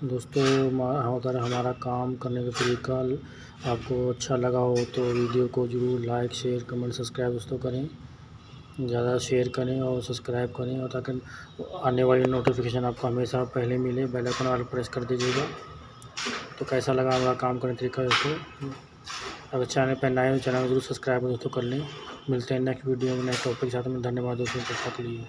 दोस्तों अगर हमारा काम करने का तरीका आपको अच्छा लगा हो तो वीडियो को ज़रूर लाइक शेयर कमेंट सब्सक्राइब दोस्तों करें, ज़्यादा शेयर करें और सब्सक्राइब करें, और ताकि आने वाली नोटिफिकेशन आपको हमेशा पहले मिले। बेल आइकन वाला प्रेस कर दीजिएगा। तो कैसा लगा हमारा काम करने का तरीका दोस्तों? अगर चैनल पर नए हो चैनल को जरूर सब्सक्राइब दोस्तों कर लें। मिलते हैं नेक्स्ट वीडियो में नए टॉपिक के साथ में। धन्यवाद दोस्तों तब तक के लिए।